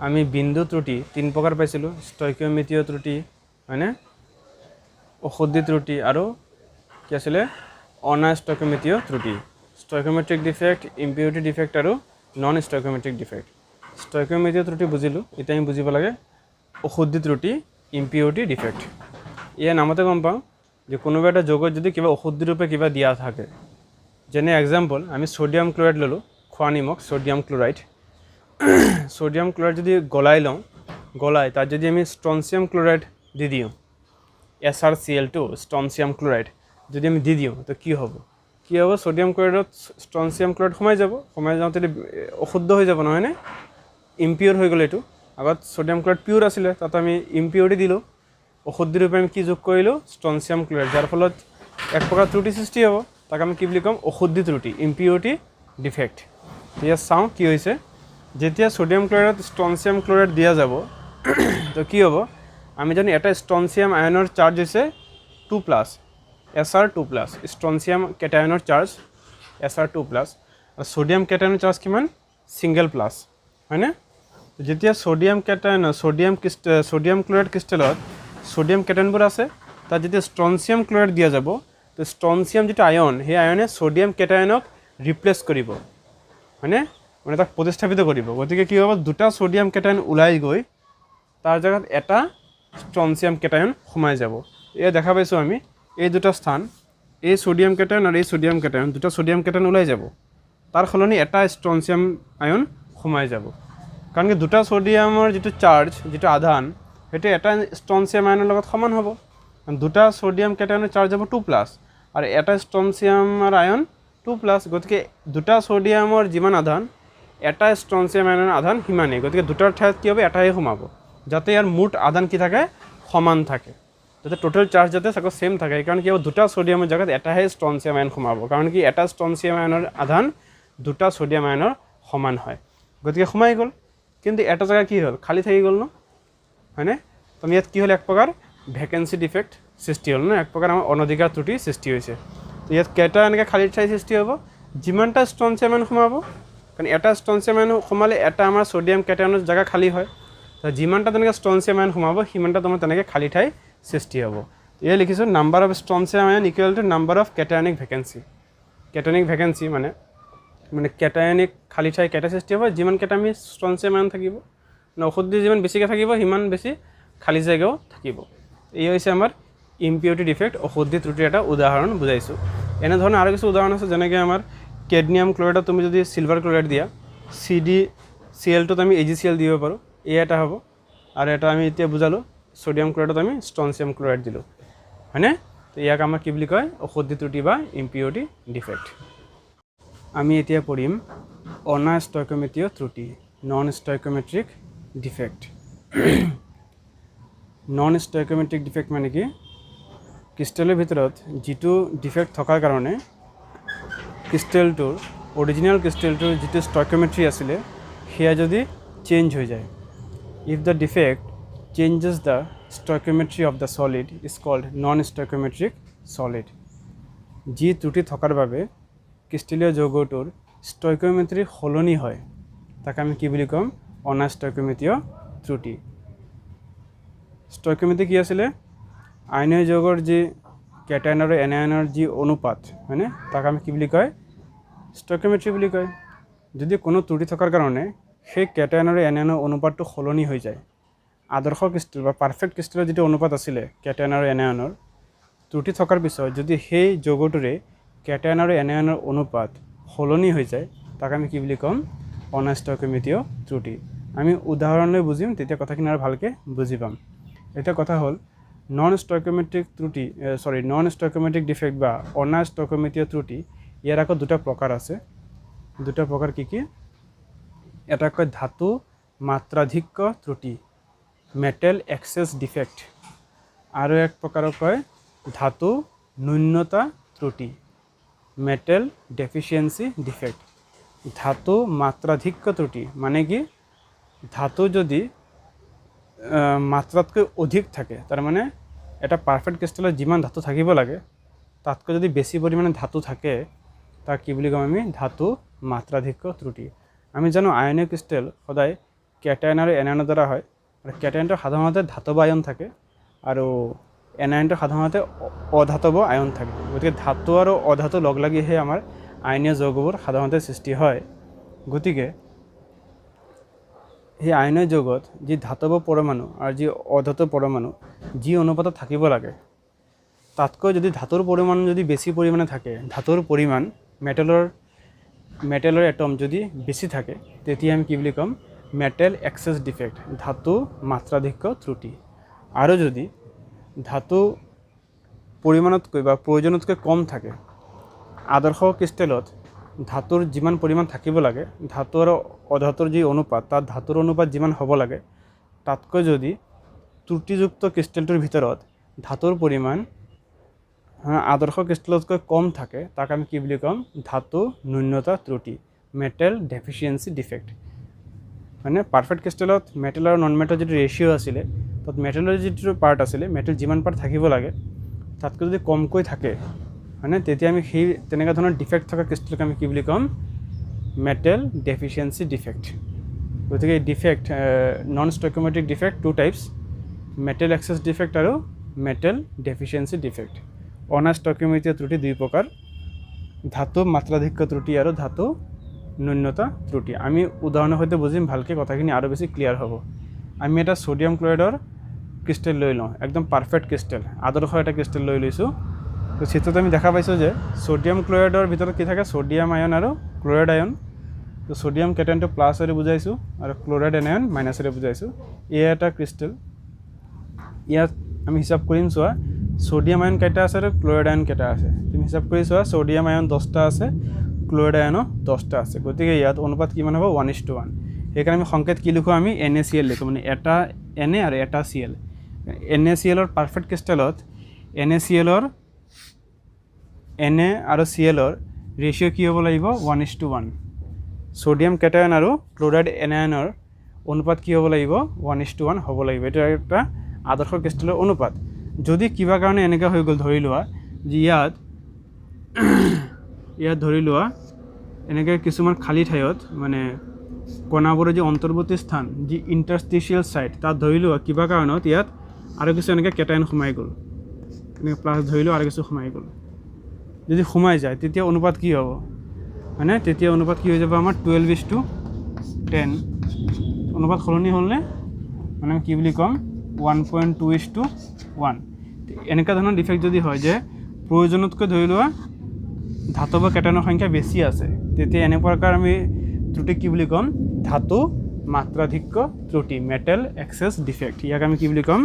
আমি বিন্দু ত্ৰুটি 3 প্ৰকাৰ পাইছিলোঁ ষ্টয়কিওমেট্ৰীয় ত্ৰুটি হয়নে ঔষধি ত্ৰুটি আৰু কি আছিলে অনাষ্টয়কিওমেট্ৰীয় ত্ৰুটি ষ্টয়কিওমেট্ৰিক ডিফেক্ট ইম্পিউৰিটি ডিফেক্ট আৰু নন ষ্টয়কিওমেট্ৰিক ডিফেক্ট ষ্টয়কিওমেট্ৰীয় ত্ৰুটি বুজিলোঁ এতিয়া আমি বুজিব লাগে ঔষধি ত্ৰুটি ইম্পিউৰিটি ডিফেক্ট ইয়াৰ নামতে গম পাওঁ যে কোনোবা এটা যৌগত যদি কিবা ঔষধি ৰূপে কিবা দিয়া থাকে যেনে এক্সাম্পল আমি সোডিয়াম ক্লোৰাইড ল'লোঁ খোৱা নিমখ সোডিয়াম ক্লোৰাইড সোডিয়াম ক্লোৰাইড যদি গলাই লওঁ গলাই তাত যদি আমি ষ্ট্ৰনচিয়াম ক্লোৰাইড দি দিওঁ SrCl2 ষ্ট্ৰনচিয়াম ক্লোৰাইড যদি আমি দি দিওঁ তো কি হ'ব সোডিয়াম ক্লোৰাইডত ষ্ট্ৰনচিয়াম ক্লোৰাইড সোমাই যাওঁতে অশুদ্ধ হৈ যাব নহয়নে ইম্পিউৰ হৈ গ'ল এইটো আগত সোডিয়াম ক্লোৰাইড পিউৰ আছিলে তাত আমি ইম্পিউৰিটি দিলোঁ ঔষধি ৰূপে আমি কি যোগ কৰিলোঁ ষ্ট্ৰনচিয়াম ক্লোৰাইড যাৰ ফলত এক প্ৰকাৰ ত্ৰুটি সৃষ্টি হ'ব তাক আমি কি বুলি ক'ম ঔষধি ত্ৰুটি ইম্পিউৰিটি ডিফেক্ট এতিয়া চাওঁ কি হৈছে যেতিয়া সোডিয়াম ক্লোৰাইডত ষ্ট্ৰনচিয়াম ক্লোৰাইড দিয়া যাব তো কি হ'ব আমি জানো এটা ষ্ট্ৰনচিয়াম আয়নৰ চাৰ্জ হৈছে 2+ Sr2+ ষ্ট্ৰনচিয়াম কেটায়নৰ চাৰ্জ Sr2+ আৰু সোডিয়াম কেটায়নৰ চাৰ্জ কিমান সিঙ্গেল প্লাছ হয়নে যেতিয়া সোডিয়াম কেটায়ন সোডিয়াম ক্লোৰাইড ক্ৰিষ্টেলত সোডিয়াম কেটায়নবোৰ আছে তাত যেতিয়া ষ্ট্ৰনচিয়াম ক্লোৰাইড দিয়া যাব তো ষ্ট্ৰনচিয়াম যেটা আয়ন সেই আয়নে সোডিয়াম কেটায়নক ৰিপ্লেস কৰিব হয়নে মানে তাক প্ৰতিস্থাপিত কৰিব গতিকে কি হ'ব দুটা সোডিয়াম কেটায়ন ওলাই গৈ তাৰ জায়গাত এটা ষ্ট্ৰনচিয়াম কেটায়ন সোমাই যাব এয়া দেখা পাইছো আমি এই দুটা স্থান এই সোডিয়াম কেটায়ন আৰু এই সোডিয়াম কেটায়ন দুটা সোডিয়াম কেটায়ন ওলাই যাব তাৰ খলনি এটা ষ্ট্ৰনচিয়াম আয়ন সোমাই যাব কাৰণ কি দুটা সোডিয়ামৰ যেটো চাৰ্জ যেটো আধান হেতে এটা ষ্ট্ৰনচিয়াম আয়নৰ লগত সমান হ'ব দুটা সোডিয়াম কেটায়নৰ চাৰ্জ হ'ব 2+ আৰু এটা ষ্ট্ৰনচিয়ামৰ আয়ন 2+ গতিকে দুটা সোডিয়ামৰ যিমান আধান এটা ষ্ট্ৰনচিয়াম আয়নৰ আধান হিমানে গতিকে দুটাৰ ঠাইত কি হ'ব এটাই সোমাব যাতে ইয়াৰ মুঠ আধান কি থাকে সমান থাকে যাতে টোটাল চাৰ্জ যাতে সব সেম থাকে কাৰণ কি দুটা সোডিয়ামৰ জায়গাত এটাহে ষ্ট্ৰনচিয়াম আয়ন সোমাব কাৰণ কি এটা ষ্ট্ৰনচিয়াম আয়নৰ আধান দুটা সোডিয়াম আয়নৰ সমান হয় গতিকে সোমাই গ'ল কিন্তু এটা জায়গা কি হ'ল খালি থাকি গ'ল ন হয়নে তো ইয়াত কি হ'ল এক প্ৰকাৰ ভ্যাকেন্সি ডিফেক্ট সৃষ্টি হ'ল ন এক প্ৰকাৰ আমাৰ অনধিকাৰ ত্ৰুটি সৃষ্টি হৈছে তো ইয়াত কেটা এনেকৈ খালি ঠাই সৃষ্টি হ'ব যিমানটা ষ্ট্ৰনচিয়াম আয়ন সোমাব কাৰণ এটা ষ্ট্ৰনচিয়াম আয়ন সোমালে এটা আমাৰ সোডিয়াম কেটায়নৰ জায়গা খালি হয় তো যিমানটা তেনেকৈ ষ্ট্ৰনচিয়াম আয়ন সোমাব সিমানটা তোমাৰ তেনেকৈ খালি ঠাই সৃষ্টি হ'ব এয়া লিখিছোঁ number of strontium ion equal to number of cationic vacancy মানে কেটায়নিক খালি ঠাই কেটা সৃষ্টি হ'ব যিমান কেটা আমি ষ্ট্ৰনচিয়াম আয়ন থাকিব ঔষধি যিমান বেছিকৈ থাকিব সিমান বেছি খালি জায়গাও থাকিব এই হৈছে আমাৰ ইম্পিউৰিটি ডিফেক্ট ঔষধি ত্ৰুটিৰ এটা উদাহৰণ বুজাইছোঁ এনেধৰণৰ আৰু কিছু উদাহৰণ আছে যেনেকৈ আমাৰ কেডমিয়াম ক্লোৰাইডত তুমি যদি সিলভাৰ ক্লোৰাইড দিয়া CdCl2ত আমি AgCl দিব পাৰোঁ এই এটা হ'ব আৰু এটা আমি এতিয়া বুজালোঁ সোডিয়াম ক্লোৰাইডত আমি ষ্ট্ৰনচিয়াম ক্লোৰাইড দিলোঁ হয়নে তো ইয়াক আমাৰ কি বুলি কয় ঔষধি ত্ৰুটি বা ইম্পিউৰিটি ডিফেক্ট আমি এতিয়া পঢ়িম অনাষ্টয়কিওমেট্ৰীয় ত্ৰুটি নন ষ্টয়কিওমেট্ৰিক ডিফেক্ট নন ষ্টয়কিওমেট্ৰিক ডিফেক্ট মানে কি ক্ৰিষ্টেলৰ ভিতৰত যেটো ডিফেক্ট থকাৰ কাৰণে ক্ৰিষ্টেলটোৰ অৰিজিনাল ক্ৰিষ্টেলটোৰ যেটো ষ্টয়কিওমেট্ৰি আছিলে সেয়া যদি চেঞ্জ হৈ যায় if the defect changes the stoichiometry of the solid is called non-stoichiometric solid. যি ত্ৰুটি থকাৰ বাবে ক্ৰিষ্টেলীয় যৌগটোৰ ষ্টয়কিওমেট্ৰি সলনি হয় তাক আমি কি বুলি ক'ম অনাষ্টয়কিওমেট্ৰীয় ত্ৰুটি ষ্টয়কিওমেট্ৰি কি আছিলে আয়নীয় যৌগৰ যি কেটায়ন আৰু এনায়নৰ যি অনুপাত হয়নে তাক আমি কি বুলি কয় ষ্টয়কিওমেট্ৰি বুলি কয় যদি কোনো ত্ৰুটি থকাৰ কাৰণে সেই কেটায়ন আৰু এনায়নৰ অনুপাতটো সলনি হৈ যায় আদৰ্শ ক্ৰিষ্টেল বা পাৰফেক্ট ক্ৰিষ্টেলৰ যেটো অনুপাত আছিলে কেটায়ন আৰু এনায়নৰ ত্ৰুটি থকাৰ পিছত যদি সেই যৌগটোৰে কেটায়ন আৰু এনায়নৰ অনুপাত সলনি হৈ যায় তাক আমি কি বুলি ক'ম অনাষ্টয়কিওমেট্ৰীয় ত্ৰুটি আমি উদাহৰণ লৈ বুজিম তেতিয়া কথাখিনি আৰু ভালকৈ বুজি পাম এটা কথা হ'ল নন ষ্টয়কিওমেট্ৰিক ডিফেক্ট বা অনাষ্টয়কিওমেট্ৰীয় ত্ৰুটি ইয়াৰ আকৌ দুটা প্ৰকাৰ আছে দুটা প্ৰকাৰ কি কি এটা কয় ধাতু মাত্ৰাধিক্য ত্ৰুটি মেটেল এক্সেস ডিফেক্ট আৰু এক প্ৰকাৰৰ কয় ধাতু ন্যূনতা ত্ৰুটি মেটেল ডেফিচিয়েন্সি ডিফেক্ট ধাতু মাত্ৰাধিক্য ত্ৰুটি মানে কি ধাতু যদি মাত্ৰাতকৈ অধিক থাকে তাৰ মানে এটা পাৰফেক্ট ক্ৰিষ্টেলত যিমান ধাতু থাকিব লাগে তাতকৈ যদি বেছি পৰিমাণে ধাতু থাকে তাক কি বুলি ক'ম আমি ধাতু মাত্ৰাধিক্য ত্ৰুটি আমি জানো আয়নীয় ক্ৰিষ্টেল সদায় কেটায়ন আৰু এনায়নৰ দ্বাৰা হয় আৰু কেটায়নটো সাধাৰণতে ধাতৱ আয়ন থাকে আৰু এনায়নটো সাধাৰণতে অধাতৱ আয়ন থাকে গতিকে ধাতু আৰু অধাতু লগ লাগিহে আমাৰ আয়নীয় যৌগবোৰ সাধাৰণতে সৃষ্টি হয় গতিকে সেই আয়নীয় যৌগত যি ধাতৱ পৰমাণু আৰু যি অধাতু পৰমাণু যি অনুপাতত থাকিব লাগে তাতকৈ যদি ধাতুৰ পৰিমাণ যদি বেছি পৰিমাণে থাকে ধাতুৰ পৰিমাণ মেটেলৰ এটম যদি বেছি থাকে তেতিয়া আমি কি বুলি ক'ম মেটেল এক্সেছ ডিফেক্ট ধাতু মাত্ৰাধিক্য ত্ৰুটি আৰু যদি ধাতু পৰিমাণতকৈ বা প্ৰয়োজনতকৈ কম থাকে আদৰ্শ ক্ৰিষ্টেলত ধাতুৰ যিমান পৰিমাণ থাকিব লাগে ধাতু আৰু অধাতুৰ যি অনুপাত তাত ধাতুৰ অনুপাত যিমান হ'ব লাগে তাতকৈ যদি ত্ৰুটিযুক্ত ক্ৰিষ্টেলটোৰ ভিতৰত ধাতুৰ পৰিমাণ আদৰ্শ ক্ৰিষ্টেলতকৈ কম থাকে তাক আমি কি বুলি ক'ম ধাতু ন্যূনতা ত্ৰুটি মেটেল ডেফিচিয়েঞ্চি ডিফেক্ট মানে পাৰফেক্ট ক্ৰিষ্টেলত মেটেল আৰু নন মেটেল যিটো ৰেচিঅ' আছিলে তাত মেটেলৰ যিটো পাৰ্ট আছিলে মেটেল যিমান পাৰ্ট থাকিব লাগে তাতকৈ যদি কমকৈ থাকে মানে তেতিয়া আমি সেই তেনেকুৱা ধৰণৰ ডিফেক্ট থকা ক্ৰিষ্টেলক আমি কি বুলি ক'ম মেটেল ডেফিচিয়েঞ্চি ডিফেক্ট গতিকে এই defect non stoichiometric defect two types metal excess defect আৰু মেটেল ডেফিচিয়েঞ্চি ডিফেক্ট অনাষ্টয়কিঅমেট্ৰিক ত্ৰুটি দুই প্ৰকাৰ ধাতু মাত্ৰাধিক্য ত্ৰুটি আৰু ধাতু ন্যূনতা ত্ৰুটি আমি উদাহৰণৰ সৈতে বুজিম ভালকৈ কথাখিনি আৰু বেছি ক্লিয়াৰ হ'ব আমি এটা ছ'ডিয়াম ক্লৰাইডৰ ক্ৰিষ্টেল লৈ লওঁ একদম পাৰফেক্ট ক্ৰিষ্টেল আদৰ্শ এটা ক্ৰিষ্টেল লৈ লৈছোঁ তো চিত্ৰত আমি দেখা পাইছোঁ যে ছ'ডিয়াম ক্লৰাইডৰ ভিতৰত কি থাকে ছ'ডিয়াম আয়ন আৰু ক্লৰাইড আয়ন তো ছ'ডিয়াম কেটায়নটো প্লাছেৰে বুজাইছোঁ আৰু ক্লৰাইড আয়ন মাইনাছেৰে বুজাইছোঁ এই এটা ক্ৰিষ্টেল ইয়াত আমি হিচাপ কৰিম চোৱা ছ'ডিয়াম আয়ন কেইটা আছে আৰু ক্লৰাইড আয়ন কেইটা আছে তুমি হিচাপ কৰি চোৱা ছ'ডিয়াম আয়ন 10টা আছে ক্লৰাইড আয়নো 10টা আছে গতিকে ইয়াত অনুপাত কিমান হ'ব 1:1 সেইকাৰণে আমি সংকেত কি লিখোঁ আমি NaCl লিখোঁ মানে এটা Na আৰু এটা Cl NaClৰ পাৰফেক্ট ক্ৰিষ্টেলত NaClৰ Na আৰু Clৰ ৰেচিঅ' কি হ'ব লাগিব 1:1 ছ'ডিয়াম কেটায়ন আৰু ক্লৰাইড এনায়নৰ অনুপাত কি হ'ব লাগিব 1:1 হ'ব লাগিব এইটো এটা আদৰ্শ ক্ৰিষ্টেলৰ অনুপাত যদি কিবা কাৰণে এনেকুৱা হৈ গ'ল ধৰি লোৱা যে ইয়াত ধৰি লোৱা এনেকৈ কিছুমান খালী ঠাইত মানে কণাবোৰৰ যি অন্তৰ্বৰ্তী স্থান যি ইণ্টাৰষ্টিচিয়েল ছাইট তাত ধৰি লোৱা কিবা কাৰণত ইয়াত আৰু কিছু এনেকৈ কেটায়ন সোমাই গ'ল এনেকৈ প্লাছ ধৰি লোৱা আৰু কিছু সোমাই গ'ল যদি সোমাই যায় তেতিয়া অনুপাত কি হ'ব মানে তেতিয়া অনুপাত কি হৈ যাব আমাৰ 12:10 অনুপাত সলনি হ'লনে মানে কি বুলি ক'ম 1.2:1 এনেকুৱা ধৰণৰ ডিফেক্ট যদি হয় যে প্ৰয়োজনতকৈ ধৰি লোৱা ধাতৱ কেটায়নৰ সংখ্যা বেছি আছে তেতিয়া এনে প্ৰকাৰ আমি ত্ৰুটি কি বুলি ক'ম ধাতু মাত্ৰাধিক্য ত্ৰুটি মেটেল এক্সেছ ডিফেক্ট ইয়াক আমি কি বুলি ক'ম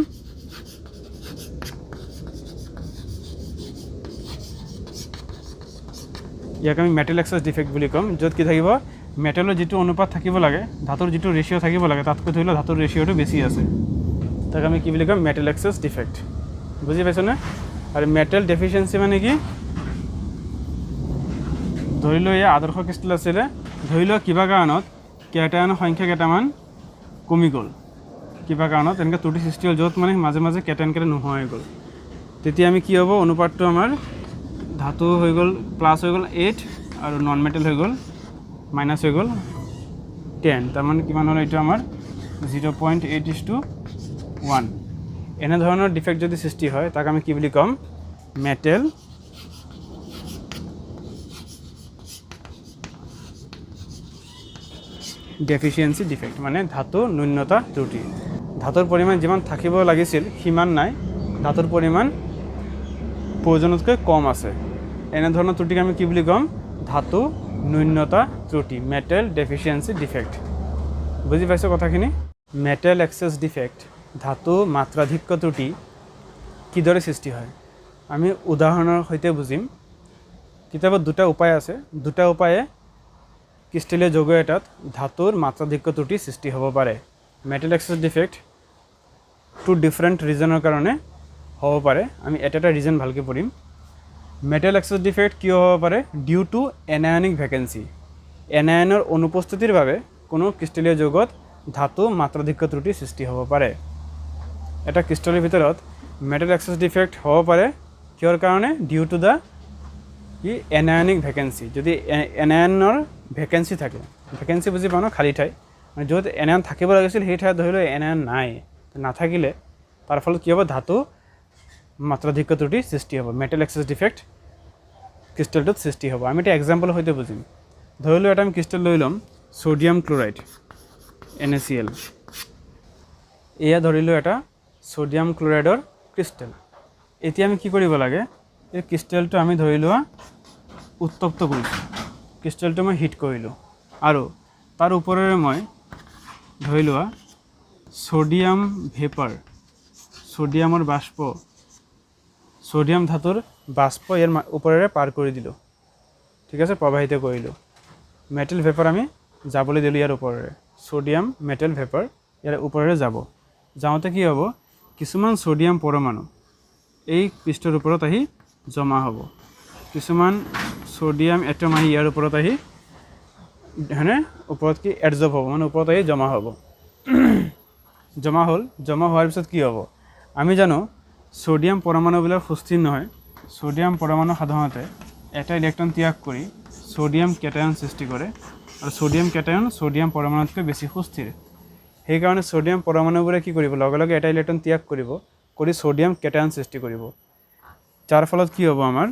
ইয়াক আমি মেটেল এক্সেছ ডিফেক্ট বুলি ক'ম য'ত কি থাকিব মেটেলৰ যিটো অনুপাত থাকিব লাগে ধাতুৰ যিটো ৰেচিঅ' থাকিব লাগে তাতকৈ ধৰি লওক ধাতুৰ ৰেচিঅ'টো বেছি আছে তাক আমি কি বুলি ক'ম মেটেল এক্সেছ ডিফেক্ট বুজি পাইছনে আৰু মেটেল ডেফিচিয়েঞ্চি মানে কি ধৰি লওক এই আদৰ্শ ক্ৰিষ্টেল আছিলে ধৰি লওক কিবা কাৰণত কেটায়নৰ সংখ্যা কেইটামান কমি গ'ল কিবা কাৰণত এনেকৈ ত্ৰুটি সৃষ্টি হ'ল য'ত মানে মাজে মাজে কেটায়ন নোহোৱা হৈ গ'ল তেতিয়া আমি কি হ'ব অনুপাতটো আমাৰ ধাতু হৈ গ'ল প্লাছ হৈ গ'ল 8 আৰু নন মেটেল হৈ গ'ল মাইনাছ হৈ গ'ল 10 তাৰমানে কিমান হ'ল এইটো আমাৰ 0.8:1 এনেধৰণৰ ডিফেক্ট যদি সৃষ্টি হয় তাক আমি কি বুলি ক'ম মেটেল ডেফিচিয়েঞ্চি ডিফেক্ট মানে ধাতু ন্যূনতা ত্ৰুটি ধাতুৰ পৰিমাণ যিমান থাকিব লাগিছিল সিমান নাই ধাতুৰ পৰিমাণ প্ৰয়োজনতকৈ কম আছে এনেধৰণৰ ত্ৰুটিক আমি কি বুলি ক'ম ধাতু ন্যূনতা ত্ৰুটি মেটেল ডেফিচিয়েঞ্চি ডিফেক্ট বুজি পাইছোঁ কথাখিনি মেটেল এক্সেছ ডিফেক্ট ধাতু মাত্ৰাধিক্য ত্ৰুটি কিদৰে সৃষ্টি হয় আমি উদাহৰণৰ সৈতে বুজিম কিতাপত দুটা উপায় আছে দুটা উপায়ে ক্ৰিষ্টেলীয় যৌগ এটাত ধাতুৰ মাত্ৰাধিক্য ত্ৰুটি সৃষ্টি হ'ব পাৰে metal excess defect two different ৰিজনৰ কাৰণে হ'ব পাৰে আমি এটা ৰিজন ভালকৈ পঢ়িম মেটেল এক্সেছ ডিফেক্ট কিয় হ'ব পাৰে ডিউ টু এনায়নিক ভেকেঞ্চি এনায়নৰ অনুপস্থিতিৰ বাবে কোনো ক্ৰিষ্টেলীয় যৌগত ধাতু মাত্ৰাধিক্য ত্ৰুটি সৃষ্টি হ'ব পাৰে এটা ক্ৰিষ্টেলৰ ভিতৰত মেটেল এক্সেছ ডিফেক্ট হ'ব পাৰে কিহৰ কাৰণে ডিউ টু দ্য এনায়নিক ভেকেঞ্চি যদি এনায়নৰ ভেকেঞ্চি থাকে ভেকেঞ্চি বুজি পাওঁ ন খালী ঠাই মানে য'ত এনায়ন থাকিব লাগিছিল সেই ঠাইত ধৰি লওক এনায়ন নাই, নাথাকিলে তাৰ ফলত কি হ'ব, ধাতু মাত্ৰাধিক্য ত্ৰুটি সৃষ্টি হ'ব, মেটেল এক্সেছ ডিফেক্ট ক্ৰিষ্টেলটোত সৃষ্টি হ'ব। আমি এটা এক্সাম্পলৰ সৈতে বুজিম। ধৰি লওক এটা আমি ক্ৰিষ্টেল লৈ ল'ম, ছ'ডিয়াম ক্লৰাইড NaCl। এয়া ধৰিলোঁ এটা ছ'ডিয়াম ক্লৰাইডৰ ক্ৰিষ্টেল। এতিয়া আমি কি কৰিব লাগে, এই ক্ৰিষ্টেলটো আমি ধৰি লোৱা উত্তপ্ত কৰিছোঁ, ক্ৰিষ্টেলটো মই হিট কৰিলোঁ, আৰু তাৰ ওপৰেৰে মই ধৰি লোৱা ছ'ডিয়াম ভেপাৰ, ছ'ডিয়ামৰ বাষ্প, ছ'ডিয়াম ধাতুৰ বাষ্প ইয়াৰ ওপৰেৰে পাৰ কৰি দিলোঁ, ঠিক আছে, প্ৰবাহিত কৰিলোঁ। মেটেল ভেপাৰ আমি যাবলৈ দিলোঁ ইয়াৰ ওপৰেৰে, ছ'ডিয়াম মেটেল ভেপাৰ ইয়াৰ ওপৰেৰে যাব। যাওঁতে কি হ'ব, কিছুমান ছ'ডিয়াম পৰমাণু এই পৃষ্ঠৰ ওপৰত আহি জমা হ'ব, কিছুমান ছ'ডিয়াম এটম আহি ইয়াৰ ওপৰত আহি হয়নে ওপৰত কি এডজৰ্ব হ'ব, মানে ওপৰত আহি জমা হ'ব। জমা হ'ল, জমা হোৱাৰ পিছত কি হ'ব, আমি জানো ছ'ডিয়াম পৰমাণুবিলাক সুস্থিৰ নহয়। ছ'ডিয়াম পৰমাণু সাধাৰণতে এটা ইলেক্ট্ৰন ত্যাগ কৰি ছ'ডিয়াম কেটায়ন সৃষ্টি কৰে, আৰু ছ'ডিয়াম কেটায়ন ছ'ডিয়াম পৰমাণুতকৈ বেছি সুস্থিৰ। সেইকাৰণে ছ'ডিয়াম পৰমাণুবোৰে কি কৰিব, লগে লগে এটা ইলেক্ট্ৰন ত্যাগ কৰিব, কৰি ছ'ডিয়াম কেটায়ন সৃষ্টি কৰিব, যাৰ ফলত কি হ'ব, আমাৰ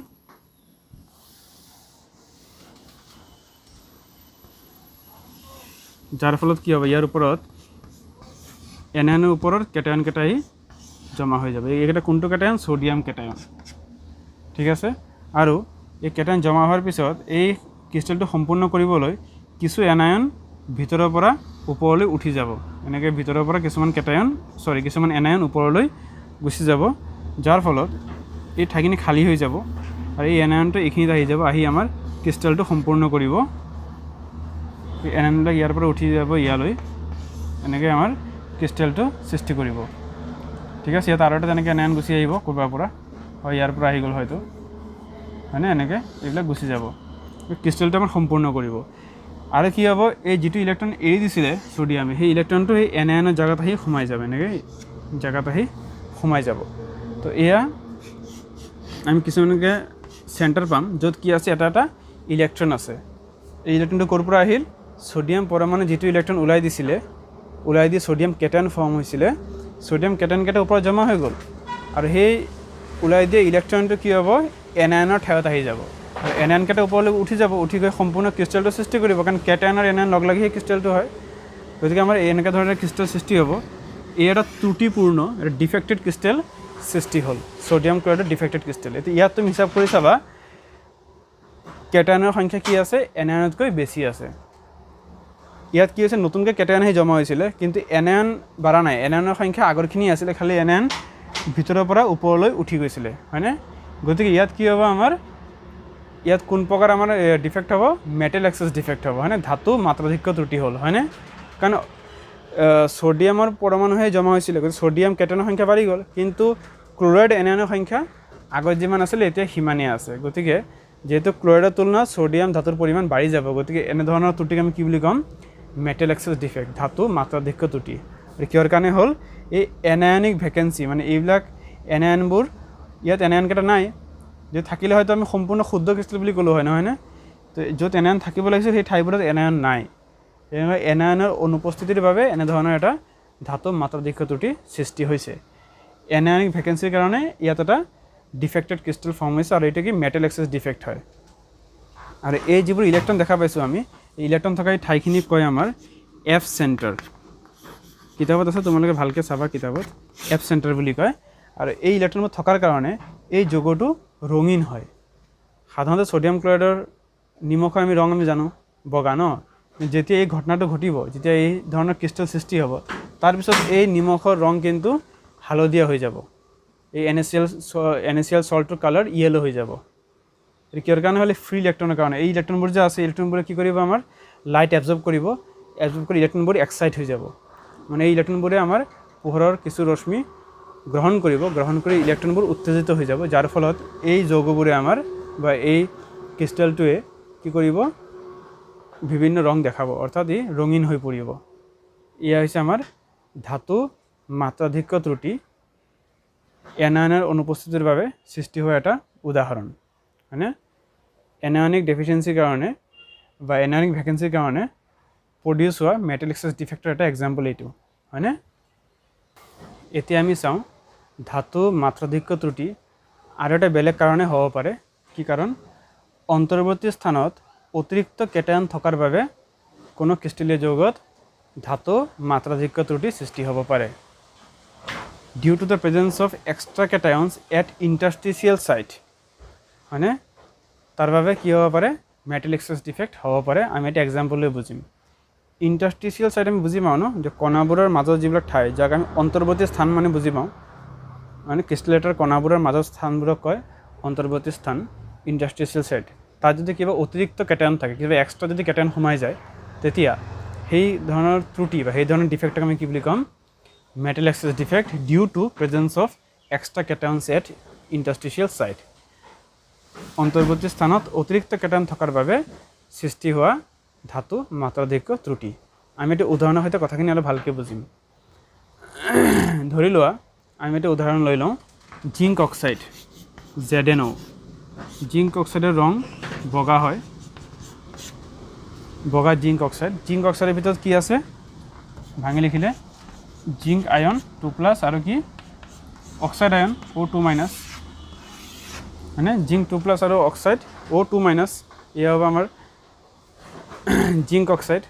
ইয়াৰ ওপৰত এনায়নৰ ওপৰত কেটায়ন কেইটা আহি জমা হৈ যাব। এইকেইটা কোনটো কেটায়ন, ছ'ডিয়াম কেটায়ন, ঠিক আছে। আৰু এই কেটায়ন জমা হোৱাৰ পিছত এই ক্ৰিষ্টেলটো সম্পূৰ্ণ কৰিবলৈ কিছু এনায়ন ভিতৰৰ পৰা ওপৰলৈ উঠি যাব, এনেকৈ ভিতৰৰ পৰা কিছুমান এনায়ন ওপৰলৈ গুচি যাব, যাৰ ফলত এই ঠাইখিনি খালী হৈ যাব, আৰু এই এনায়নটো এইখিনিত আহি যাব, আহি আমাৰ ক্ৰিষ্টেলটো সম্পূৰ্ণ কৰিব। এই এনায়নবিলাক ইয়াৰ পৰা উঠি যাব ইয়ালৈ, এনেকৈ আমাৰ ক্ৰিষ্টেলটো সৃষ্টি কৰিব, ঠিক আছে। ইয়াত আৰু এটা তেনেকৈ এনায়ন গুচি আহিব ক'ৰবাৰ পৰা, হয় ইয়াৰ পৰা আহি গ'ল হয়তো, হয়নে, এনেকৈ এইবিলাক গুচি যাব, ক্ৰিষ্টেলটো আমাৰ সম্পূৰ্ণ কৰিব। আৰু কি হ'ব, এই যিটো ইলেক্ট্ৰন এৰি দিছিলে ছ'ডিয়ামে, সেই ইলেক্ট্ৰনটো সেই এনায়নৰ জেগাত আহি সোমাই যাব, এনেকৈ জেগাত আহি সোমাই যাব। তো এয়া আমি কিছুমানকৈ চেণ্টাৰ পাম, য'ত কি আছে, এটা এটা ইলেক্ট্ৰন আছে। এই ইলেক্ট্ৰনটো ক'ৰ পৰা আহিল, ছ'ডিয়াম পৰমাণু যিটো ইলেক্ট্ৰন ওলাই দিছিলে, ওলাই দি ছ'ডিয়াম কেটায়ন ফৰ্ম হৈছিলে, ছ'ডিয়াম কেটায়নকেইটা ওপৰত জমা হৈ গ'ল, আৰু সেই ওলাই দিয়া ইলেক্ট্ৰনটো কি হ'ব, এনায়নৰ ঠাইত আহি যাব, আৰু এনায়নকেইটা ওপৰলৈ উঠি যাব, উঠি গৈ সম্পূৰ্ণ ক্ৰিষ্টেলটো সৃষ্টি কৰিব, কাৰণ কেটায়ন আৰু এনায়ন লগ লাগি সেই ক্ৰিষ্টেলটো হয়। গতিকে আমাৰ এনেকুৱা ধৰণৰ ক্ৰিষ্টেল সৃষ্টি হ'ব। এই এটা ত্ৰুটিপূৰ্ণ, এটা ডিফেক্টেড ক্ৰিষ্টেল সৃষ্টি হ'ল, ছ'ডিয়াম ক্লৰাইডৰ ডিফেক্টেড ক্ৰিষ্টেল। এতিয়া ইয়াত তুমি হিচাপ কৰি চাবা, কেটায়নৰ সংখ্যা কি আছে, এনায়নতকৈ বেছি আছে। ইয়াত কি হৈছে, নতুনকৈ কেটায়ন আহি জমা হৈছিলে, কিন্তু এনায়ন বাঢ়া নাই, এনায়নৰ সংখ্যা আগৰখিনি আছিলে, খালি এনায়ন ভিতৰৰ পৰা ওপৰলৈ উঠি গৈছিলে, হয়নে। গতিকে ইয়াত কি হ'ব, আমাৰ ইয়াত কোন প্ৰকাৰ আমাৰ ডিফেক্ট হ'ব, মেটেল এক্সেছ ডিফেক্ট হ'ব, হয়নে, ধাতু মাত্ৰাধিক্য ত্ৰুটি হ'ল, হয়নে। কাৰণ ছ'ডিয়ামৰ পৰমাণুহে জমা হৈছিলে, গতিকে ছ'ডিয়াম কেটায়নৰ সংখ্যা বাঢ়ি গ'ল, কিন্তু ক্লৰাইড এনায়নৰ সংখ্যা আগত যিমান আছিলে এতিয়া সিমানেই আছে। গতিকে যেহেতু ক্লৰাইডৰ তুলনাত ছ'ডিয়াম ধাতুৰ পৰিমাণ বাঢ়ি যাব, গতিকে এনেধৰণৰ ত্ৰুটিক আমি কি বুলি ক'ম, মেটেল এক্সেছ ডিফেক্ট, ধাতু মাত্ৰাধিক্য ত্ৰুটি। আৰু কিহৰ কাৰণে হ'ল, এই এনায়নিক ভেকেঞ্চি, মানে এইবিলাক এনায়নবোৰ, ইয়াত এনায়নকেইটা নাই, যদি থাকিলে হয়তো আমি সম্পূৰ্ণ শুদ্ধ ক্ৰিষ্টেল বুলি ক'লোঁ হয়, নহয়নে। তো য'ত এনায়ন থাকিব লাগিছিল সেই ঠাইবোৰত এনায়ন নাই, এনেকৈ এনায়নৰ অনুপস্থিতিৰ বাবে এনেধৰণৰ এটা ধাতু মাত্ৰাধিক্য ত্ৰুটি সৃষ্টি হৈছে। এনায়নিক ভেকেঞ্চিৰ কাৰণে ইয়াত এটা ডিফেক্টেড ক্ৰিষ্টেল ফৰ্ম হৈছে, আৰু এইটো কি, মেটেল এক্সেছ ডিফেক্ট হয়। আৰু এই যিবোৰ ইলেক্ট্ৰন দেখা পাইছোঁ আমি, এই ইলেক্ট্ৰন থকা এই ঠাইখিনিক কয় আমাৰ এফ চেণ্টাৰ। কিতাপত আছে, তোমালোকে ভালকৈ চাবা, কিতাপত এফ চেণ্টাৰ বুলি কয়। আৰু এই ইলেক্ট্ৰনবোৰ থকাৰ কাৰণে এই যৌগটো ৰঙীন হয়। সাধাৰণতে ছ'ডিয়াম ক্লৰাইডৰ নিমখৰ আমি ৰং আমি জানো বগা ন, যেতিয়া এই ঘটনাটো ঘটিব, যেতিয়া এই ধৰণৰ ক্ৰিষ্টেল সৃষ্টি হ'ব, তাৰপিছত এই নিমখৰ ৰং কিন্তু হালধীয়া হৈ যাব, এই NaCl চল্টটোৰ কালাৰ য়েলো হৈ যাব। এইটো কিহৰ কাৰণে হ'লে, ফ্ৰী ইলেক্ট্ৰনৰ কাৰণে। এই ইলেক্ট্ৰনবোৰ যে আছে, ইলেক্ট্ৰনবোৰে কি কৰিব, আমাৰ লাইট এবজৰ্ব কৰিব, এবজৰ্ব কৰি ইলেক্ট্ৰনবোৰ এক্সাইট হৈ যাব, মানে এই ইলেক্ট্ৰনবোৰে আমাৰ পোহৰৰ কিছু ৰশ্মি গ্ৰহণ কৰিব, গ্ৰহণ কৰি ইলেক্ট্ৰনবোৰ উত্তেজিত হৈ যাব, যাৰ ফলত এই যৌগবোৰে আমাৰ বা এই ক্ৰিষ্টেলটোৱে কি কৰিব, বিভিন্ন ৰং দেখাব, অৰ্থাৎ ই ৰঙীন হৈ পৰিব। এয়া হৈছে আমাৰ ধাতু মাত্ৰাধিক্য ত্ৰুটি, এনায়নৰ অনুপস্থিতিৰ বাবে সৃষ্টি হোৱা এটা উদাহৰণ, হয়নে। এনায়নিক ডেফিচিয়েঞ্চিৰ কাৰণে বা এনায়নিক ভেকেঞ্চিৰ কাৰণে প্ৰডিউচ হোৱা মেটেল এক্সেছ ডিফেক্টৰ এটা এক্সাম্পল এইটো হয়নে। এতিয়া আমি চাওঁ ধাতু মাত্ৰাধিক্য ত্ৰুটি আৰু এটা বেলেগ কাৰণে হ'ব পাৰে। কি কাৰণ? অন্তৰ্বৰ্তী স্থানত অতিৰিক্ত কেটায়ন থকাৰ বাবে কোনো ক্ৰিষ্টেলীয় যৌগত ধাতু মাত্ৰাধিক্য ত্ৰুটি সৃষ্টি হ'ব পাৰে। Due to the presence of extra cations at interstitial site হয়নে, তাৰ বাবে কি হ'ব পাৰে? মেটেল এক্সেছ ডিফেক্ট হ'ব পাৰে। আমি এটা এক্সাম্পল লৈ বুজিম। ইণ্টাৰষ্টিচিয়েল ছাইট আমি বুজি পাওঁ ন, যে কণাবোৰৰ মাজত যিবিলাক ঠাই, যাক আমি অন্তৰ্বৰ্তী স্থান মানে বুজি পাওঁ, মানে ক্ৰিষ্টেলেটৰ কণাবোৰৰ মাজৰ স্থানবোৰক কয় অন্তৰ্বৰ্তী স্থান, ইণ্টাৰষ্টিচিয়েল ছাইট। তাত যদি কিবা অতিৰিক্ত কেটায়ন থাকে, কিবা এক্সট্ৰা যদি কেটায়ন সোমাই যায়, তেতিয়া সেই ধৰণৰ ত্ৰুটি বা সেই ধৰণৰ ডিফেক্টক আমি কি বুলি ক'ম? Metal excess defect due to presence of extra cations at interstitial site. অন্তৰ্বৰ্তী স্থানত অতিৰিক্ত কেটায়ন থকাৰ বাবে সৃষ্টি হোৱা ধাতু মাত্ৰাধিক্য ত্ৰুটি। আমি এটা উদাহৰণৰ সৈতে কথাখিনি অলপ ভালকৈ বুজিম। ধৰি লোৱা আমি এটা উদাহৰণ লৈ লওঁ, জিংক অক্সাইড ZnO। জিংক অক্সাইডৰ ৰং বগা হয়, বগা জিংক অক্সাইড। জিংক অক্সাইডৰ ভিতৰত কি আছে? ভাঙি লিখিলে জিংক আয়ন 2+ আৰু কি অক্সাইড আয়ন O2- হয়নে। জিংক 2+ আৰু অক্সাইড O2-, এয়া হ'ব আমাৰ জিংক অক্সাইড।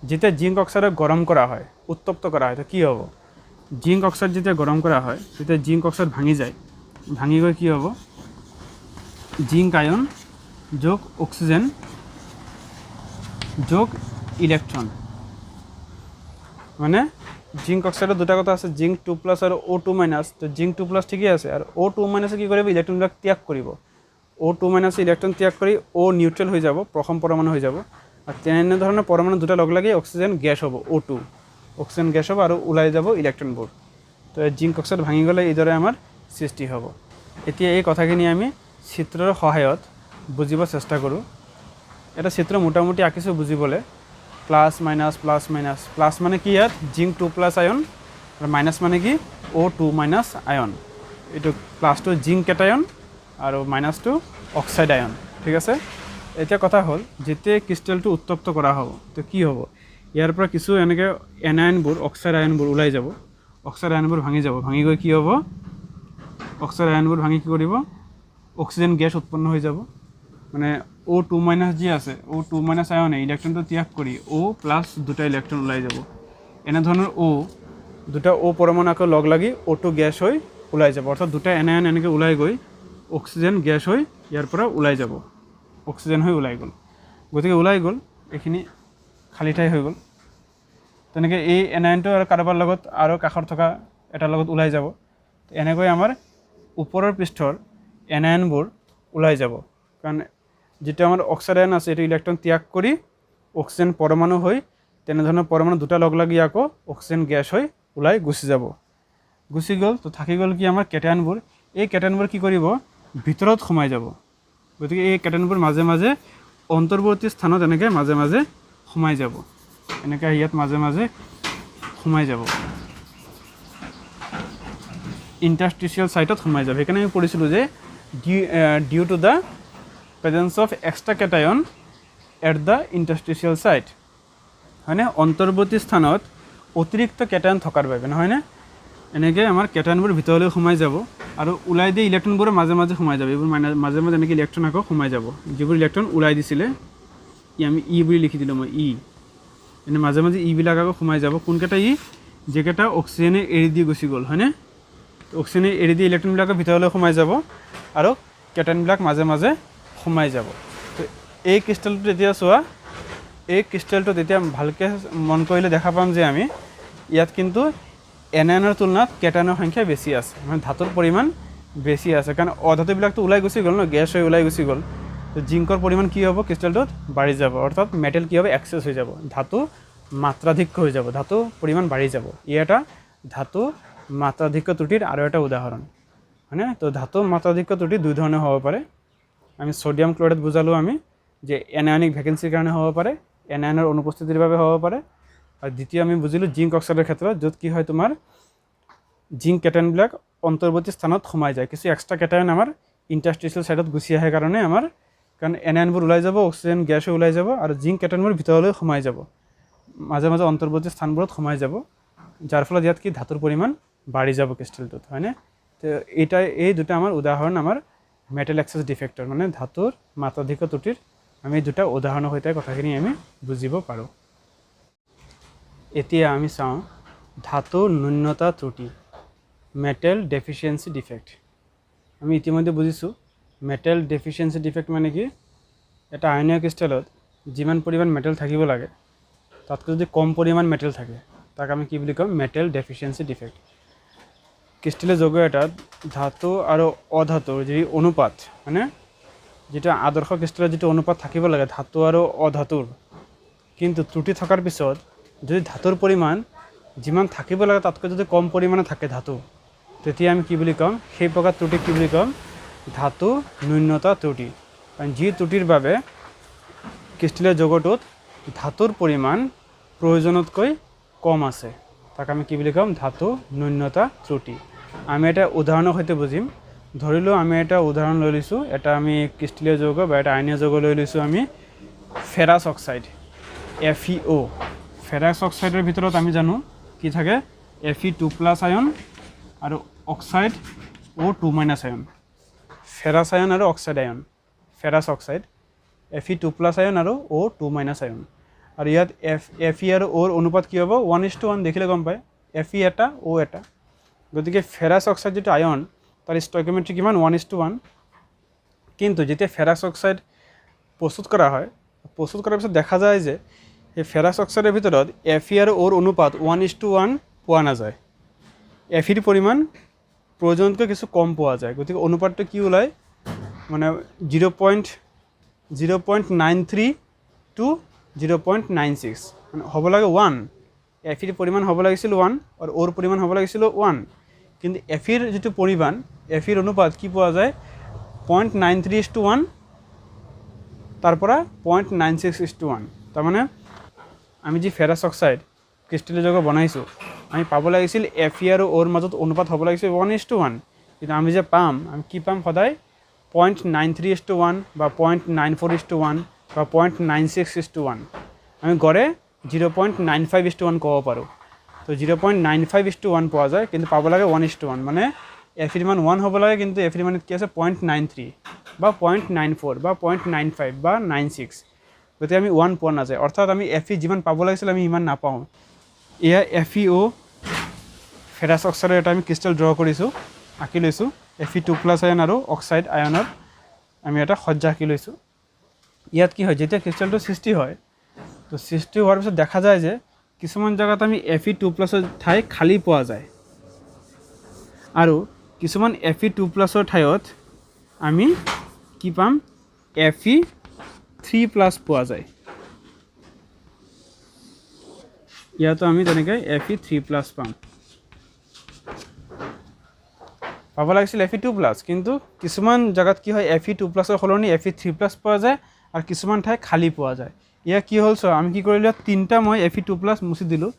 যেতিয়া জিংক অক্সাইডক গৰম কৰা হয়, উত্তপ্ত কৰা হয়, তো কি হ'ব? জিংক অক্সাইড যেতিয়া গৰম কৰা হয়, তেতিয়া জিংক অক্সাইড ভাঙি যায়। ভাঙি গৈ কি হ'ব? জিংক আয়ন যোগ অক্সিজেন যোগ ইলেক্ট্ৰন, মানে জিংক অক্সাইডৰ দুটা কথা আছে, জিংক 2+ আৰু O2-। তো জিংক 2+ ঠিকেই আছে, আৰু O2- কি কৰিব? ইলেক্ট্ৰনবিলাক ত্যাগ কৰিব। O2- ইলেক্ট্ৰন ত্যাগ কৰি O নিউট্ৰেল হৈ যাব, প্ৰথম পৰমাণু হৈ যাব। আৰু তেনেধৰণৰ পৰমাণু দুটা লগ লাগি অক্সিজেন গেছ হ'ব, O2 অক্সিজেন গেছ হ'ব, আৰু ওলাই যাব ইলেক্ট্ৰনবোৰ। তো জিংক অক্সাইড ভাঙি গ'লে এইদৰে আমাৰ সৃষ্টি হ'ব। এতিয়া এই কথাখিনি আমি চিত্ৰৰ সহায়ত বুজিব চেষ্টা কৰোঁ। এটা চিত্ৰ মোটামুটি আঁকিছোঁ বুজিবলৈ। Plus minus plus minus, plus মানে কি? ইয়াত জিংক 2+ আয়ন, আৰু মাইনাছ মানে কি? O2- আয়ন। এইটো প্লাছটো জিংক কেটায়ন আৰু মাইনাছটো অক্সাইড আয়ন, ঠিক আছে। এতিয়া কথা হ'ল, যেতিয়া ক্ৰিষ্টেলটো উত্তপ্ত কৰা হ'ব, তো কি হ'ব? ইয়াৰ পৰা কিছু এনেকৈ এনায়নবোৰ, অক্সাইড আয়নবোৰ ওলাই যাব। অক্সাইড আয়নবোৰ ভাঙি যাব, ভাঙি গৈ কি হ'ব? অক্সাইড আয়নবোৰ ভাঙি কি কৰিব? অক্সিজেন গেছ উৎপন্ন হৈ যাব। মানে O2- যি আছে, O2- আয়নে ইলেক্ট্ৰনটো ত্যাগ কৰি O+ দুটা ইলেক্ট্ৰন ওলাই যাব। এনেধৰণৰ দুটা O পৰমাণু আকৌ লগ লাগি O2 গেছ হৈ ওলাই যাব। অৰ্থাৎ দুটা এনায়ন এনেকৈ ওলাই গৈ অক্সিজেন গেছ হৈ ইয়াৰ পৰা ওলাই যাব, অক্সিজেন হৈ ওলাই গ'ল। গতিকে ওলাই গ'ল, এইখিনি খালী ঠাই হৈ গ'ল। তেনেকৈ এই এনায়নটো আৰু কাৰোবাৰ লগত আৰু কাষত থকা এটাৰ লগত ওলাই যাব। এনেকৈ আমাৰ ওপৰৰ পৃষ্ঠৰ এনায়নবোৰ ওলাই যাব, কাৰণ যিটো আমাৰ অক্সাইড আয়ন আছে, এইটো ইলেক্ট্ৰন ত্যাগ কৰি অক্সিজেন পৰমাণু হৈ তেনেধৰণৰ পৰমাণু দুটা লগ লাগি আকৌ অক্সিজেন গেছ হৈ ওলাই গুচি যাব। গুচি গ'ল, তো থাকি গ'ল কি? আমাৰ কেটায়নবোৰ। এই কেটায়নবোৰ কি কৰিব? ভিতৰত সোমাই যাব। গতিকে এই কেটায়নবোৰ মাজে মাজে অন্তৰ্বৰ্তী স্থানত এনেকৈ মাজে মাজে সোমাই যাব, এনেকৈ ইয়াত মাজে মাজে সোমাই যাব, ইণ্টাৰষ্টিচিয়েল ছাইটত সোমাই যাব। সেইকাৰণে আমি পঢ়িছিলোঁ যে due to the presence of extra cation at the interstitial site, হয়নে। অন্তৰ্বৰ্তী স্থানত অতিৰিক্ত কেটায়ন থকাৰ বাবে, নহয়নে। এনেকৈ আমাৰ কেটায়নবোৰ ভিতৰলৈ সোমাই যাব, আৰু ওলাই দিয়ে ইলেক্ট্ৰনবোৰ মাজে মাজে সোমাই যাব। এইবোৰ মাজে মাজে এনেকৈ ইলেক্ট্ৰন আকৌ সোমাই যাব। যিবোৰ ইলেক্ট্ৰন ওলাই দিছিলে, আমি ই বুলি লিখি দিলোঁ মই, ই। এনে মাজে মাজে ইবিলাক আকৌ সোমাই যাব। কোনকেইটা ই? যিকেইটা অক্সিজেনে এৰি দি গুচি গ'ল, হয়নে। অক্সিজেনে এৰি দি ইলেক্ট্ৰনবিলাকৰ ভিতৰলৈ সোমাই যাব, আৰু কেটায়নবিলাক মাজে মাজে সোমাই যাব। তো এই ক্ৰিষ্টেলটো যেতিয়া চোৱা, এই ক্ৰিষ্টেলটো তেতিয়া ভালকৈ মন কৰিলে দেখা পাম যে আমি ইয়াত কিন্তু এনায়নৰ তুলনাত কেটায়নৰ সংখ্যা বেছি আছে, মানে ধাতুৰ পৰিমাণ বেছি আছে। কাৰণ অধাতুবিলাকতো ওলাই গুচি গ'ল ন, গেছ হৈ ওলাই গুচি গ'ল। তো জিংকৰ পৰিমাণ কি হ'ব? ক্ৰিষ্টেলটোত বাঢ়ি যাব, অৰ্থাৎ মেটেল কি হ'ব? এক্সেছ হৈ যাব, ধাতু মাত্ৰাধিক্য হৈ যাব, ধাতু পৰিমাণ বাঢ়ি যাব। ই এটা ধাতু মাত্ৰাধিক্য ত্ৰুটিৰ আৰু এটা উদাহৰণ, হয়নে। তো ধাতু মাত্ৰাধিক্য ত্ৰুটি দুই ধৰণৰ হ'ব পাৰে। আমি ছ'ডিয়াম ক্লৰাইড বুজালোঁ আমি যে এনায়নিক ভেকেঞ্চিৰ কাৰণে হ'ব পাৰে, এনায়নৰ অনুপস্থিতিৰ বাবে হ'ব পাৰে। আৰু দ্বিতীয় আমি বুজিলোঁ জিংক অক্সাইডৰ ক্ষেত্ৰত, য'ত কি হয়? তোমাৰ জিংক কেটায়নবিলাক অন্তৰ্বৰ্তী স্থানত সোমাই যায়। কিছু এক্সট্ৰা কেটায়ন আমাৰ ইণ্টাৰষ্টিচিয়েল ছাইটত গুচি আহে কাৰণে কাৰণ এনায়নবোৰ ওলাই যাব, অক্সিজেন গেছ হৈ ওলাই যাব, আৰু জিংক কেটায়নবোৰ ভিতৰলৈ সোমাই যাব। মাজে মাজে অন্তৰ্বৰ্তী স্থানবোৰত সোমাই যাব, যাৰ ফলত ইয়াত কি ধাতুৰ পৰিমাণ বাঢ়ি যাব ক্ৰিষ্টেলটোত, হয়নে? তো এই দুটা আমাৰ উদাহৰণ আমাৰ মেটেল এক্সেছ ডিফেক্টৰ, মানে ধাতুৰ মাত্ৰাধিক ত্ৰুটিৰ আমি দুটা উদাহৰণৰ সৈতে কথাখিনি আমি বুজিব পাৰোঁ। এতিয়া আমি চাওঁ ধাতুৰ ন্যূনতা ত্ৰুটি, মেটেল ডেফিচিয়েঞ্চি ডিফেক্ট। আমি ইতিমধ্যে বুজিছোঁ মেটেল ডেফিচিয়েঞ্চি ডিফেক্ট মানে কি, এটা আয়নীয় ক্ৰিষ্টেলত যিমান পৰিমাণ মেটেল থাকিব লাগে তাতকৈ যদি কম পৰিমাণ মেটেল থাকে তাক আমি কি বুলি ক'ম, মেটেল ডেফিচিয়েঞ্চি ডিফেক্ট। ক্ৰিষ্টেলৰ যৌগ এটাত ধাতু আৰু অধাতুৰ যি অনুপাত, মানে যিটো আদৰ্শ ক্ৰিষ্টেলৰ যিটো অনুপাত থাকিব লাগে ধাতু আৰু অধাতুৰ, কিন্তু ত্ৰুটি থকাৰ পিছত যদি ধাতুৰ পৰিমাণ যিমান থাকিব লাগে তাতকৈ যদি কম পৰিমাণে থাকে ধাতু, তেতিয়া আমি কি বুলি ক'ম, সেই প্ৰকাৰ ত্ৰুটি কি বুলি ক'ম, ধাতু ন্যূনতা ত্ৰুটি। কাৰণ যি ত্ৰুটিৰ বাবে ক্ৰিষ্টেলৰ যৌগটোত ধাতুৰ পৰিমাণ প্ৰয়োজনতকৈ কম আছে তাক আমি কি বুলি ক'ম, ধাতু ন্যূনতা ত্ৰুটি। আমি এটা উদাহৰণৰ সৈতে বুজিম। ধৰি লওঁ আমি এটা উদাহৰণ লৈ লৈছোঁ, এটা আমি ক্ৰিষ্টেলীয় যৌগ বা এটা আয়নীয় যৌগ লৈ লৈছোঁ আমি ফেৰাছ অক্সাইড FeO। ফেৰাছ অক্সাইডৰ ভিতৰত আমি জানো কি থাকে, Fe2+ আয়ন আৰু অক্সাইড O2- আয়ন। ফেৰাছ আয়ন আৰু অক্সাইড আয়ন, ফেৰাছ অক্সাইড Fe2+ আয়ন আৰু O2- আয়ন। আৰু ইয়াত Fe আৰু Oৰ অনুপাত কি হ'ব, 1:1 দেখিলে গম পায়, Fe এটা O এটা। গতিকে ফেৰাছ অক্সাইড যিটো আয়ন তাৰ ষ্টয়কিঅমেট্ৰি কিমান, 1:1। কিন্তু যেতিয়া ফেৰাছ অক্সাইড প্ৰস্তুত কৰা হয়, প্ৰস্তুত কৰাৰ পিছত দেখা যায় যে এই ফেৰাছ অক্সাইডৰ ভিতৰত Fe আৰু Oৰ অনুপাত 1:1 পোৱা নাযায়। Feৰ পৰিমাণ প্ৰয়োজনতকৈ কিছু কম পোৱা যায়। গতিকে অনুপাতটো কি ওলায়, মানে 0.93 to 0.96, মানে হ'ব লাগে 1। Feৰ পৰিমাণ হ'ব লাগিছিল 1 আৰু Oৰ পৰিমাণ হ'ব লাগিছিল 1, কিন্তু Feৰ যিটো পৰিমাণ, Feৰ অনুপাত কি পোৱা যায়, 0.93:1 তাৰ পৰা 0.96:1। তাৰমানে আমি যি ফেৰাছ অক্সাইড ক্ৰিষ্টেলীয় যৌগ বনাইছোঁ, আমি পাব লাগিছিল Fe আৰু Oৰ মাজত অনুপাত হ'ব লাগিছিল 1:1, কিন্তু আমি যে পাম, আমি কি পাম সদায় 0.93:1 বা 0.94:1 বা 0.96:1। আমি গড়ে 0.95:1 ক'ব পাৰোঁ। তো 0.95:1 পোৱা যায়, কিন্তু পাব লাগে 1:1, মানে Feৰ মান 1 হ'ব লাগে, কিন্তু Feৰ মান কি আছে 0.93 বা 0.94 বা 0.95 বা 96। গতিকে আমি 1 পোৱা নাযায়, অৰ্থাৎ আমি Fe যিমান পাব লাগিছিল আমি ইমান নাপাওঁ। এয়া FeO ফেৰাছ অক্সাইডৰ এটা আমি ক্ৰিষ্টেল ড্ৰ কৰিছোঁ, আঁকি লৈছোঁ। Fe2+ আয়ন আৰু অক্সাইড আয়নৰ আমি এটা সজ্জা আঁকি লৈছোঁ। ইয়াত কি হয়, যেতিয়া ক্ৰিষ্টেলটো সৃষ্টি হয়, তো সৃষ্টি হোৱাৰ পিছত দেখা যায় যে কিছুমান জেগাত আমি Fe2+ৰ ঠাই খালী পোৱা যায় আৰু কিছুমান Fe2+ৰ ঠাইত আমি কি পাম, Fe3+ পোৱা যায়। ইয়াতো আমি তেনেকৈ Fe3+ পাম, পাব লাগিছিল Fe2+, কিন্তু কিছুমান জেগাত কি হয়, Fe2+ৰ সলনি Fe3+ পোৱা যায় আৰু কিছুমান ঠাই খালী পোৱা যায়। ইয়াৰ কি হ'ল, আমি কি কৰিলোঁ, 3টা মই Fe2+ মুচি দিলোঁ।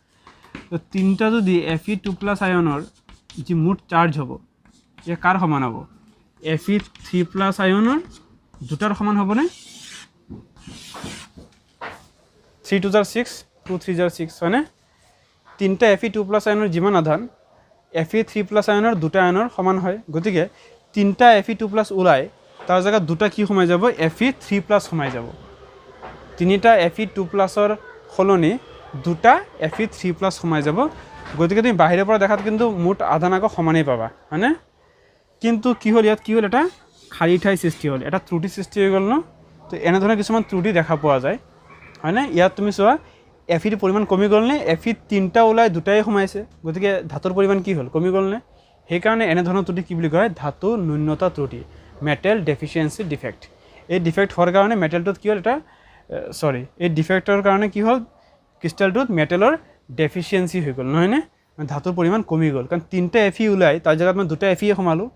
তো 3টা যদি Fe2+ আয়নৰ যি মুঠ চাৰ্জ হ'ব, এয়া কাৰ সমান হ'ব, Fe3+ আয়নৰ দুটাৰ সমান হ'বনে, 3 2 6 2 3 6, হয়নে? 3টা Fe2+ আয়নৰ যিমান আধান Fe3+ আয়নৰ দুটা আয়নৰ সমান হয়। গতিকে 3টা Fe2+ ওলাই তাৰ জেগাত দুটা কি সোমাই যাব, Fe3+ সোমাই যাব। 3টা Fe2+ৰ সলনি দুটা Fe3+ সোমাই যাব। গতিকে তুমি বাহিৰৰ পৰা দেখাত কিন্তু মুঠ আধান আকৌ সমানেই পাবা, হয়নে? কিন্তু কি হ'ল, ইয়াত কি হ'ল, এটা খালী ঠাই সৃষ্টি হ'ল, এটা ত্ৰুটি সৃষ্টি হৈ গ'ল ন। তো এনেধৰণে কিছুমান ত্ৰুটি দেখা পোৱা যায়, হয়নে? ইয়াত তুমি চোৱা Feৰ পৰিমাণ কমি গ'লনে, Fe 3টা ওলাই দুটাই সোমাইছে, গতিকে ধাতুৰ পৰিমাণ কি হ'ল, কমি গ'লনে? সেইকাৰণে এনেধৰণৰ ত্ৰুটি কি বুলি কয়, ধাতু ন্যূনতা ত্ৰুটি, মেটেল ডেফিচিয়েঞ্চি ডিফেক্ট। এই ডিফেক্ট হোৱাৰ কাৰণে মেটেলটোত কি হ'ল, এই ডিফেক্টৰ কাৰণে কি হ'ল, ক্ৰিষ্টেলটোত মেটেলৰ ডেফিচিয়েঞ্চি হৈ গ'ল, নহয়নে? ধাতুৰ পৰিমাণ কমি গ'ল, কাৰণ 3টা Fe ওলাই তাৰ জেগাত মই দুটা Fe সোমালোঁ।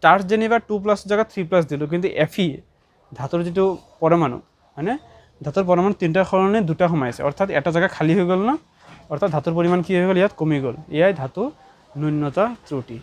চাৰ্জ যেনিবা 2+ জেগাত 3+ দিলোঁ, কিন্তু Fe ধাতুৰ যিটো পৰমাণু, হয়নে, ধাতুৰ পৰমাণু 3টাৰ সলনি দুটা সোমাইছে, অৰ্থাৎ এটা জেগা খালী হৈ গ'ল ন, অৰ্থাৎ ধাতুৰ পৰিমাণ কি হৈ গ'ল, ইয়াত কমি গ'ল। এয়াই ধাতু ন্যূনতা ত্ৰুটি।